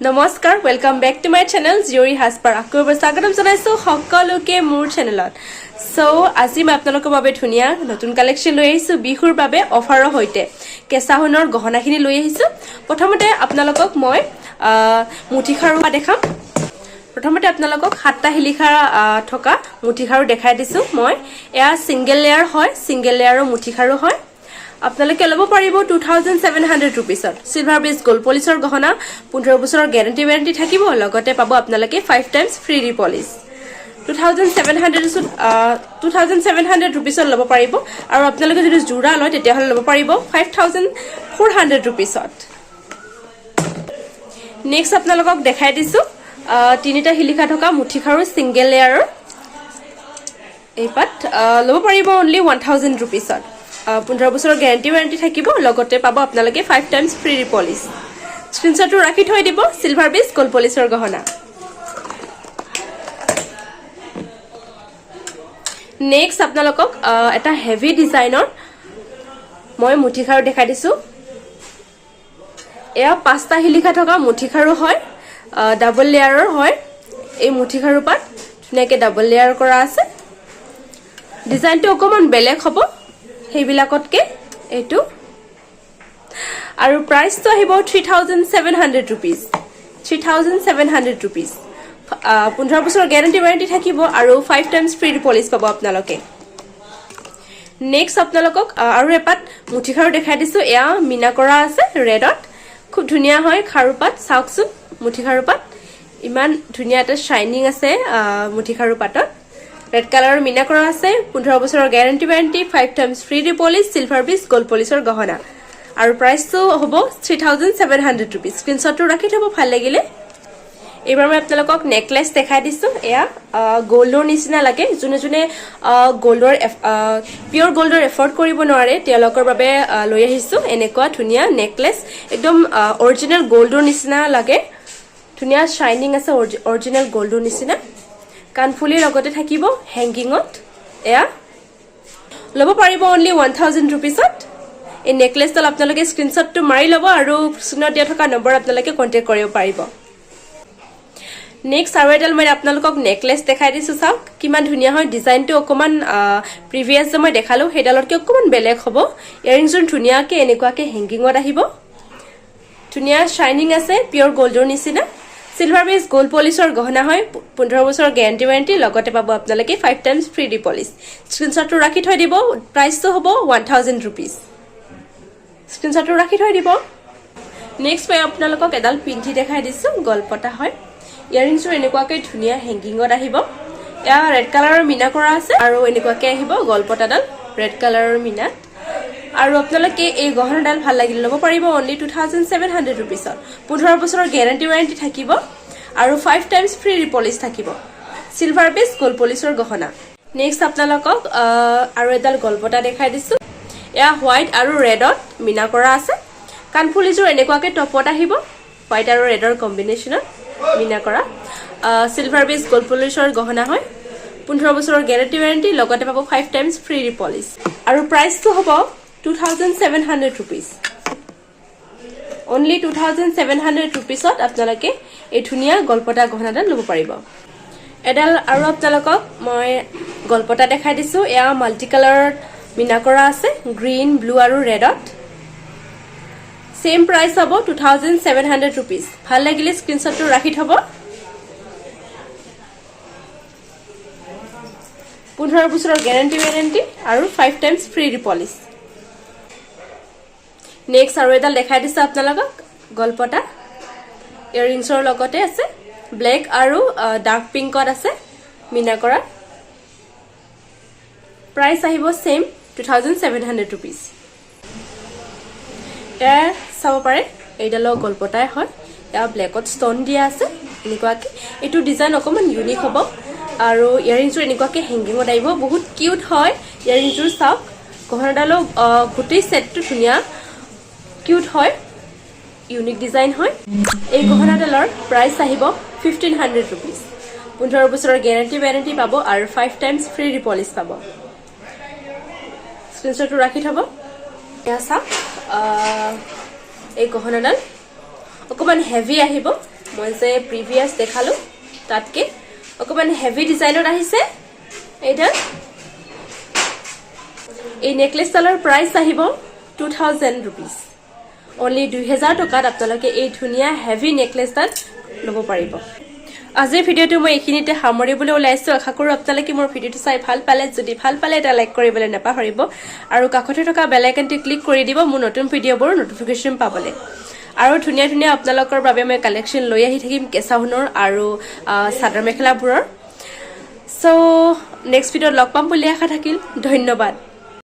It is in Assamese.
Namaskar, welcome back to my channel Jewellery Haspar. Aku bersagatam janaisu সকলোকে মোৰ চেনেলত। So আজি মই আপোনালোকৰ বাবে ধুনিয়া নতুন কালেকশন লৈ আহিছো বিহুৰ বাবে অফাৰৰ হৈতে। কেসাহুনৰ গহনাখিনি লৈ আহিছো। প্ৰথমতে আপোনালোকক মই মুঠিখাৰু দেখাম। প্ৰথমতে আপোনালোকক সাতটা হিলিখা থকা মুঠিখাৰু দেখাই দিছো মই। এয়া সিঙ্গেল লেয়াৰ হয়, সিঙ্গেল লেয়াৰৰ মুঠিখাৰু হয়। আপোনালোকে লব পাৰিব 2700 rupeesত সিলভাৰ বেস গোল্ড পলিশৰ গহনা 15 বছৰৰ গ্যাৰান্টি থাকিব লগতে পাব আপোনালোকে 5 টাইমছ ফ্ৰী ৰিপলিশ 2700 rupeesত লব পাৰিব আৰু আপোনালোকে যদি জোৰা লয় তেতিয়া হলে লব পাৰিব 5400 rupeesত নেক্সট আপোনালোকক দেখাই দিছো তিনিটা হিলিখা থকা মুঠিখাৰু সিঙ্গেল লেয়াৰৰ এই পাট লব পাৰিব only 1000 rupeesত 15 বছৰৰ গ্যাৰান্টি থাকিব লগতে পাব আপোনালোকে 5 টাইমছ ফ্ৰী ৰিপলিশ স্ক্ৰিনশ্বটটো ৰাখি থৈ দিব সিলভাৰ বেস গোল্ড পলিশৰ গহনা নেক্সট আপোনালোকক এটা হেভি ডিজাইনৰ মই মুঠিখাৰু দেখাই দিছো এয়া পাঁচটা হিলিখা থকা মুঠিখাৰু হয় ডাবল লেয়াৰৰ হয় এই মুঠিখাৰু পাত ধুনিয়াকে ডাবল লেয়াৰ কৰা আছে ডিজাইনটো অকমান বেলেগ হ'ব হেবিলাকতকে এটো আৰু প্ৰাইসটো আহিব 3700 rupees 3700 rupees 15 বছৰৰ গ্যাৰান্টি থাকিব আৰু 5 টাইমছ ফ্ৰী ৰিপলিশ পাব আপোনালোকে নেক্সট আপোনালোকক আৰু এপাত মুঠিখাৰু দেখাই দিছো এয়া মিনা কৰা আছে ৰেডত খুব ধুনিয়া হয় খাৰুপাত চাওকচোন মুঠিখাৰুপাত ইমান ধুনিয়া এটা শাইনিং আছে মুঠিখাৰু পাতত red color মিনা কৰা আছে 15 বছৰৰ guarantee 5 times free repolish silver base gold পলিশৰ গহনা আৰু প্ৰাইসটো হ'ব 3700 rupees স্ক্ৰিনশ্বটটো ৰাখি থব ভাল লাগিলে এবাৰ মই আপোনালোকক নেকলেস দেখাই দিছো এয়া গোল্ডৰ নিচিনা লাগে জুনে জুনে গোল্ডৰ পিওৰ গোল্ডৰ এফৰ্ড কৰিব নোৱাৰে তেওঁলোকৰ বাবে লৈ আহিছো এনেকুৱা ধুনিয়া নেকলেস একদম অৰিজিনাল গোল্ডৰ নিচিনা লাগে ধুনিয়া শাইনিং আছে অৰিজিনাল গোল্ডৰ নিচিনা কানফুলি লগতে থাকিব হ্যাঙ্গিংত এয়া লব পাৰিব only 1000 rupeesত এই নেকলেসডাল আপোনালোকে স্ক্ৰিনশ্বটটো মাৰি লব আৰু স্ক্ৰিনত দিয়া থকা নম্বৰ আপোনালোকে কন্টাক্ট কৰিব পাৰিব নেক্সট আৰু এডাল মই আপোনালোকক নেকলেস দেখাই দিছো চাওক কিমান ধুনিয়া হয় ডিজাইনটো অকমান প্ৰিভিয়াস যে মই দেখালো হেডালতকে অকমান বেলেগ হ'ব ইয়াৰিংছৰ ধুনিয়াকে এনেকুৱাকে হ্যাঙ্গিংত আহিব ধুনিয়া শাইনিং আছে পিওৰ গোল্ডৰ নিচিনা সিলভাৰ বেস গোল্ড পলিশৰ গহনা হয় 15 বছৰৰ গ্যাৰান্টি লগতে পাব আপোনালোকে 5 টাইমছ ফ্ৰী ৰিপলিশ স্ক্ৰিনশ্বটটো ৰাখি থৈ দিব প্ৰাইসটো হ'ব 1000 rupees স্ক্ৰিনশ্বটটো ৰাখি থৈ দিব নেক্সট মই আপোনালোকক এডাল পিন্ধি দেখাই দিছো গলপটা হয় ইয়াৰিংছৰ এনেকুৱাকৈ ধুনিয়া হ্যাঙ্গিংত আহিব এয়া ৰেড কালাৰৰ মিনা কৰা আছে আৰু এনেকুৱাকৈ আহিব গলপটাডাল ৰেড কালাৰৰ মিনা আৰু আপোনালোকে এই গহনাডাল ভাল লাগিল লব পাৰিব only 2700 rupeesত 15 বছৰৰ গ্যাৰান্টি থাকিব আৰু 5 টাইমছ ফ্ৰী ৰিপলিশ থাকিব সিলভাৰ বেস গোল্ড পলিশৰ গহনা নেক্সট আপোনালোকক আৰু এডাল গলপটা দেখাই দিছো এয়া হোৱাইট আৰু ৰেডত মিনা কৰা আছে কানফুলিজৰ এনেকুৱাকৈ টপত আহিব হোৱাইট আৰু ৰেডৰ কম্বিনেশনত মিনা কৰা সিলভাৰ বেস গোল্ড পলিশৰ গহনা হয় 15 বছৰৰ গ্যাৰান্টি লগতে পাব 5 টাইমছ ফ্ৰী ৰিপলিশ আৰু প্ৰাইসটো হ'ব 2700 rupees only 2700 rupeesত আপোনালোকে এই ধুনিয়া গলপটা গহনাডাল লব পাৰিব এডাল আৰু আপোনালোকক মই গলপটা দেখাই দিছো এয়া মাল্টি কালাৰত মিনা কৰা আছে গ্ৰীন ব্লু আৰু ৰেডত সেম প্ৰাইস হ'ব 2700 rupees ভাল লাগিলে স্ক্ৰিনশ্বটটো ৰাখি থব 15 বছৰৰ গ্যাৰান্টি আৰু 5 টাইমছ ফ্ৰী ৰিপলিশ নেক্সট আৰু এডাল দেখাই দিছো আপোনালোকক গলপটা ইয়াৰিংছৰ লগতে আছে ব্ল্যাক আৰু ডাৰ্ক পিংকত আছে মিনা কৰা প্ৰাইস আহিব সেম 2700 rupees এ চাব পাৰে এইডালৰ গলপটাই হয় এয়া ব্ল্যাকত ষ্টন দিয়া আছে এনেকুৱাকে এটো ডিজাইন অকমান ইউনিক হ'ব আৰু ইয়াৰিংছৰ এনেকুৱাকে হ্যাঙ্গিংত আহিব বহুত কিউট হয় ইয়াৰিংছৰ চাওক গহনাডালৰ গোটেই সেটটো ধুনিয়া কিউট হয় ইউনিক ডিজাইন হয় এই গহনাডালৰ প্ৰাইস আহিব 1500 rupees 15 বছৰৰ গ্যাৰান্টি পাব আৰু 5 টাইমছ ফ্ৰী ৰিপলিশ পাব স্ক্ৰিনশ্বটটো ৰাখি থব এয়া চাওক এই গহনাডাল অকমান হেভি আহিব মই যে প্ৰিভিয়াছ দেখালো তাতকে অকমান হেভি ডিজাইনত আহিছে এইটা এই নেকলেছডালৰ প্ৰাইস আহিব 2000 rupees only 2000 টকাত আপোনালোকে এই ধুনিয়া হেভি নেকলেছডাল লব পাৰিব আজিৰ ভিডিওটো মই এইখিনিতে সামৰিবলৈ ওলাইছো আশা কৰো আপোনালোকে মোৰ ভিডিওটো চাই ভাল পালে যদি ভাল পালে এটা লাইক কৰিবলৈ নাপাহৰিব আৰু কাষতে থকা বেল আইকনটো ক্লিক কৰি দিব মোৰ নতুন ভিডিওবোৰ নটিফিকেশন পাবলৈ আৰু ধুনিয়া ধুনিয়া আপোনালোকৰ বাবে মই কালেকচন লৈ আহি থাকিম কেসাহুনৰ আৰু সাদৰ মেখেলাবোৰৰ সো নেক্সট ভিডিওত লগ পাম বুলি আশা থাকিল ধন্যবাদ